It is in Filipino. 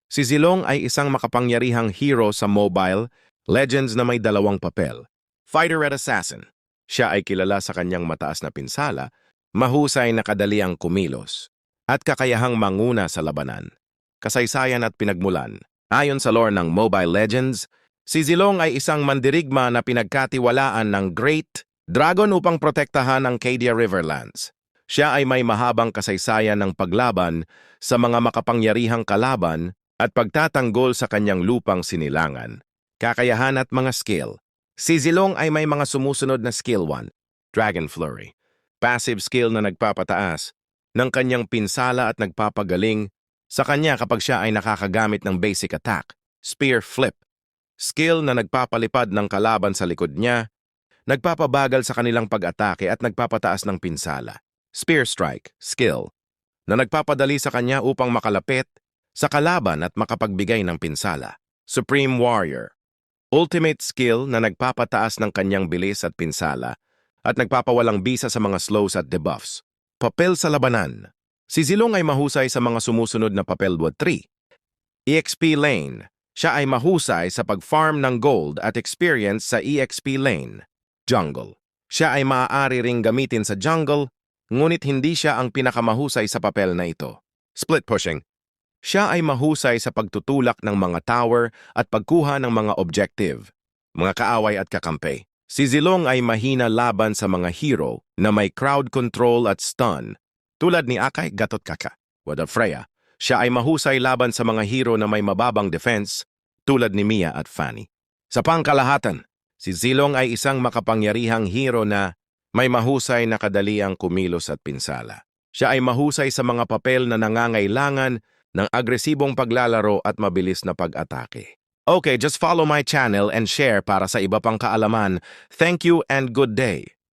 Si Zilong ay isang makapangyarihang hero sa Mobile Legends na may dalawang papel. Fighter at Assassin. Siya ay kilala sa kanyang mataas na pinsala, mahusay na kadaliang kumilos, at kakayahang manguna sa labanan. Kasaysayan at pinagmulan. Ayon sa lore ng Mobile Legends, si Zilong ay isang mandirigma na pinagkatiwalaan ng Great Dragon upang protektahan ang Cadia Riverlands. Siya ay may mahabang kasaysayan ng paglaban sa mga makapangyarihang kalaban at pagtatanggol sa kanyang lupang sinilangan. Kakayahan at mga skill. Si Zilong ay may mga sumusunod na skill 1, Dragon Flurry. Passive skill na nagpapataas ng kanyang pinsala at nagpapagaling sa kanya kapag siya ay nakakagamit ng basic attack, Spear Flip. Skill na nagpapalipad ng kalaban sa likod niya, nagpapabagal sa kanilang pag-atake at nagpapataas ng pinsala. Spear Strike, skill, na nagpapadali sa kanya upang makalapit sa kalaban at makapagbigay ng pinsala. Supreme Warrior, ultimate skill na nagpapataas ng kanyang bilis at pinsala at nagpapawalang bisa sa mga slows at debuffs. Papel sa labanan. Si Zilong ay mahusay sa mga sumusunod na papel 3. EXP Lane. Siya ay mahusay sa pag-farm ng gold at experience sa EXP Lane. Jungle. Siya ay maaari ring gamitin sa jungle, ngunit hindi siya ang pinakamahusay sa papel na ito. Split Pushing. Siya ay mahusay sa pagtutulak ng mga tower at pagkuha ng mga objective, mga kaaway at kakampi. Si Zilong ay mahina laban sa mga hero na may crowd control at stun, tulad ni Akai Gatot Kaka, Wada Freya. Siya ay mahusay laban sa mga hero na may mababang defense, tulad ni Mia at Fanny. Sa pangkalahatan, si Zilong ay isang makapangyarihang hero na may mahusay na kadaliang kumilos at pinsala. Siya ay mahusay sa mga papel na nangangailangan ng agresibong paglalaro at mabilis na pag-atake. Okay, just follow my channel and share para sa iba pang kaalaman. Thank you and good day.